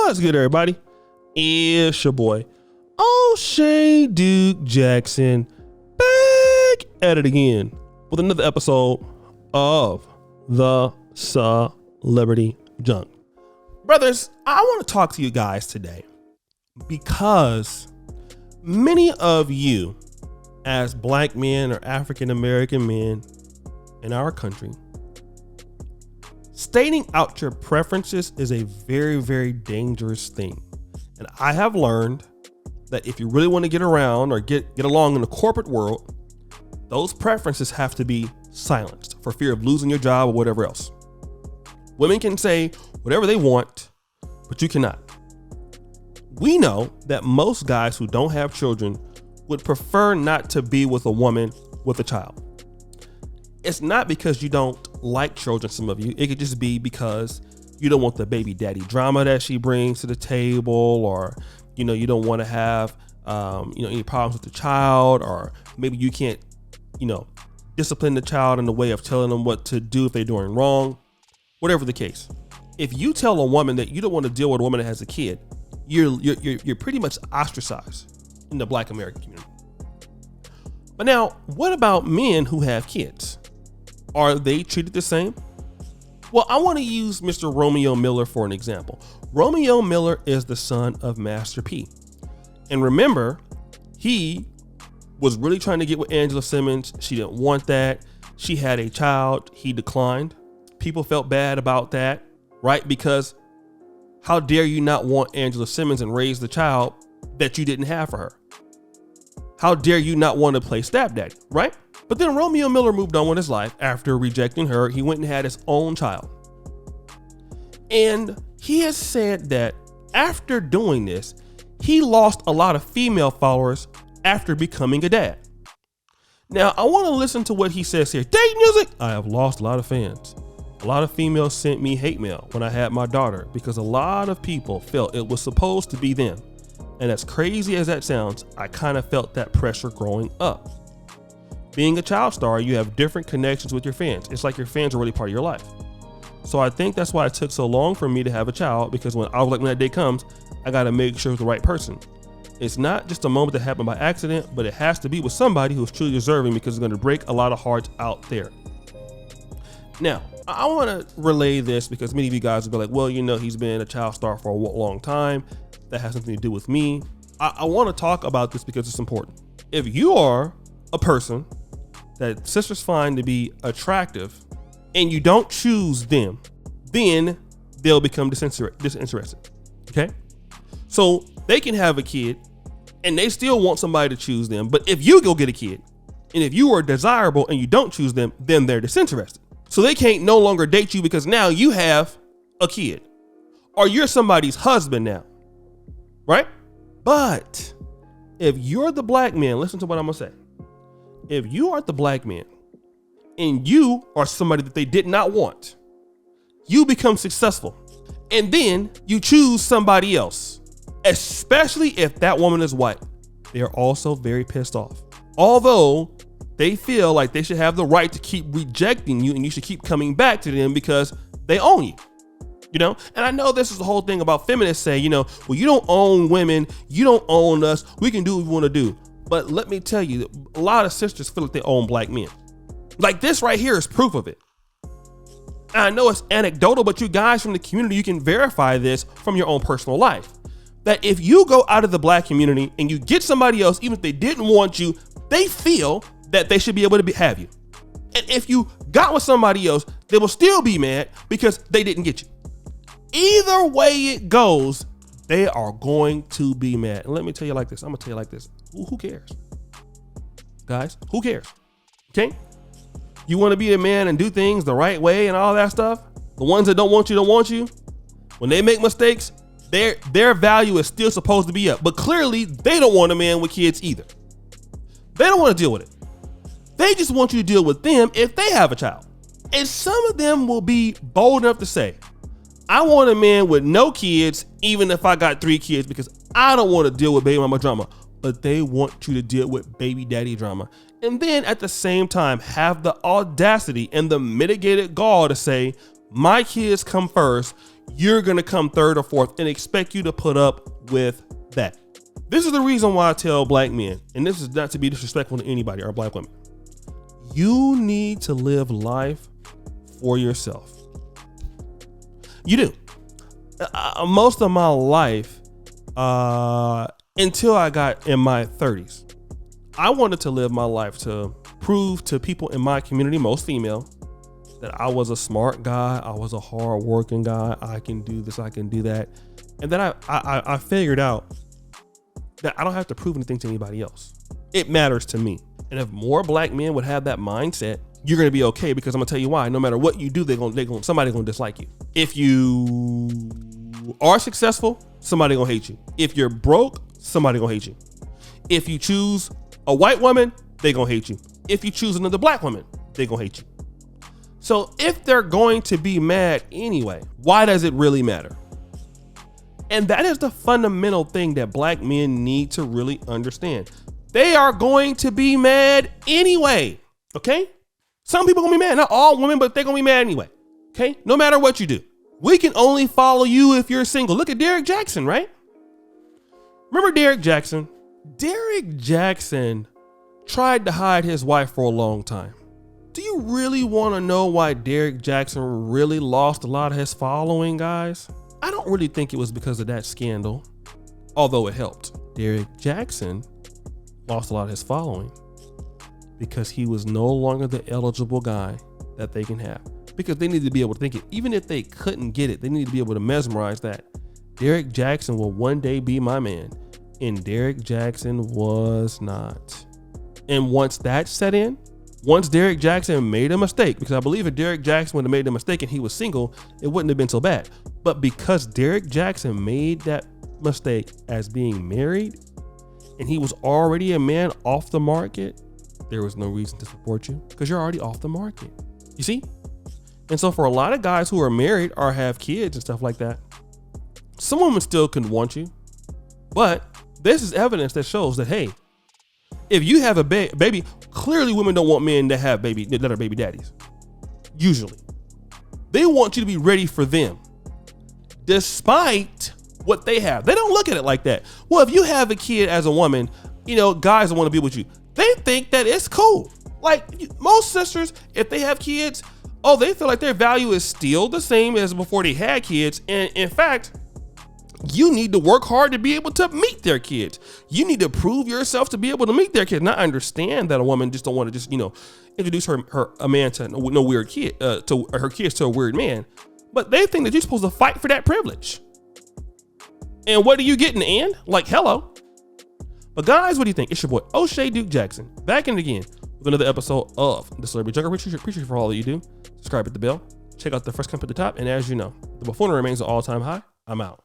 What's good, everybody? It's your boy, O'Shea Duke Jackson, back at it again with another episode of the Celebrity Junk. Brothers, I want to talk to you guys today because many of you, as black men or African American men in our country, stating out your preferences is a very, very dangerous thing. And I have learned that if you really want to get around or get along in the corporate world, those preferences have to be silenced for fear of losing your job or whatever else. Women can say whatever they want, but you cannot. We know that most guys who don't have children would prefer not to be with a woman with a child. It's not because you don't like children, some of you. It could just be because you don't want the baby daddy drama that she brings to the table, or, you don't want to have, any problems with the child, or maybe you can't, discipline the child in the way of telling them what to do if they're doing wrong, whatever the case. If you tell a woman that you don't want to deal with a woman that has a kid, you're pretty much ostracized in the black American community. But now, what about men who have kids? Are they treated the same? Well, I want to use Mr. Romeo Miller for an example. Romeo Miller is the son of Master P. And remember, he was really trying to get with Angela Simmons. She didn't want that. She had a child. He declined. People felt bad about that, right? Because how dare you not want Angela Simmons and raise the child that you didn't have for her? How dare you not want to play stepdaddy, right? But then Romeo Miller moved on with his life after rejecting her. He went and had his own child. And he has said that after doing this, he lost a lot of female followers after becoming a dad. Now, I want to listen to what he says here. Date music. I have lost a lot of fans. A lot of females sent me hate mail when I had my daughter because a lot of people felt it was supposed to be them. And as crazy as that sounds, I kind of felt that pressure growing up. Being a child star, you have different connections with your fans. It's like your fans are really part of your life. So I think that's why it took so long for me to have a child, because when that day comes, I got to make sure it's the right person. It's not just a moment that happened by accident, but it has to be with somebody who's truly deserving, because it's going to break a lot of hearts out there. Now, I want to relay this because many of you guys will be like, well, he's been a child star for a long time. That has something to do with me. I want to talk about this because it's important. If you are a person that sisters find to be attractive and you don't choose them, then they'll become disinterested. Okay? So they can have a kid and they still want somebody to choose them. But if you go get a kid and if you are desirable and you don't choose them, then they're disinterested. So they can't no longer date you because now you have a kid or you're somebody's husband now. Right? But if you're the black man, listen to what I'm going to say. If you are the black man and you are somebody that they did not want, you become successful and then you choose somebody else, especially if that woman is white, they are also very pissed off. Although they feel like they should have the right to keep rejecting you and you should keep coming back to them because they own you. And I know this is the whole thing about feminists say, well, you don't own women. You don't own us. We can do what we want to do. But let me tell you, a lot of sisters feel like they own black men. Like this right here is proof of it. And I know it's anecdotal, but you guys from the community, you can verify this from your own personal life. That if you go out of the black community and you get somebody else, even if they didn't want you, they feel that they should be able to have you. And if you got with somebody else, they will still be mad because they didn't get you. Either way it goes, they are going to be mad. And let me tell you like this. I'm going to tell you like this. Who cares? Guys, who cares? Okay? You want to be a man and do things the right way and all that stuff? The ones that don't want you. When they make mistakes, their value is still supposed to be up. But clearly, they don't want a man with kids either. They don't want to deal with it. They just want you to deal with them if they have a child. And some of them will be bold enough to say, I want a man with no kids, even if I got 3 kids, because I don't want to deal with baby mama drama. But they want you to deal with baby daddy drama. And then at the same time, have the audacity and the mitigated gall to say, my kids come first. you're going to come third or fourth and expect you to put up with that. This is the reason why I tell black men, and this is not to be disrespectful to anybody or black women, you need to live life for yourself. You do. Most of my life, until I got in my 30s, I wanted to live my life to prove to people in my community, most female, that I was a smart guy. I was a hard working guy. I can do this. I can do that. And then I figured out that I don't have to prove anything to anybody else. It matters to me. And if more black men would have that mindset, you're going to be okay, because I'm going to tell you why. No matter what you do, somebody's going to dislike you. If you are successful, somebody going to hate you. If you're broke, somebody going to hate you. If you choose a white woman, they going to hate you. If you choose another black woman, they going to hate you. So if they're going to be mad anyway, why does it really matter? And that is the fundamental thing that black men need to really understand. They are going to be mad anyway. Okay? Some people are going to be mad. Not all women, but they're going to be mad anyway. Okay? No matter what you do. We can only follow you if you're single. Look at Derrick Jackson, right? Remember Derrick Jackson? Derrick Jackson tried to hide his wife for a long time. Do you really want to know why Derrick Jackson really lost a lot of his following, guys? I don't really think it was because of that scandal, although it helped. Derrick Jackson lost a lot of his following because he was no longer the eligible guy that they can have, because they needed to be able to think it. Even if they couldn't get it, they needed to be able to mesmerize that Derrick Jackson will one day be my man. And Derrick Jackson was not. And once that set in, once Derrick Jackson made a mistake, because I believe if Derrick Jackson would have made the mistake and he was single, it wouldn't have been so bad. But because Derrick Jackson made that mistake as being married, and he was already a man off the market, there was no reason to support you, because you're already off the market. You see? And so for a lot of guys who are married or have kids and stuff like that, some women still can want you. But this is evidence that shows that, hey, if you have a baby, clearly women don't want men that have that are baby daddies. Usually. They want you to be ready for them, despite what they have. They don't look at it like that. Well, if you have a kid as a woman, guys that want to be with you, they think that it's cool. Like most sisters, if they have kids, they feel like their value is still the same as before they had kids. And in fact, you need to work hard to be able to meet their kids. You need to prove yourself to be able to meet their kids. Not understand that a woman just don't want to just, introduce a man to no weird kid, to her kids to a weird man. But they think that you're supposed to fight for that privilege. And what do you get in the end? Like, hello. But guys, what do you think? It's your boy, O'Shea Duke Jackson, back in again with another episode of The Celebrity Jungle. Appreciate you for all that you do. Subscribe, hit the bell. Check out the first comment at the top. And as you know, the buffoonery remains an all-time high. I'm out.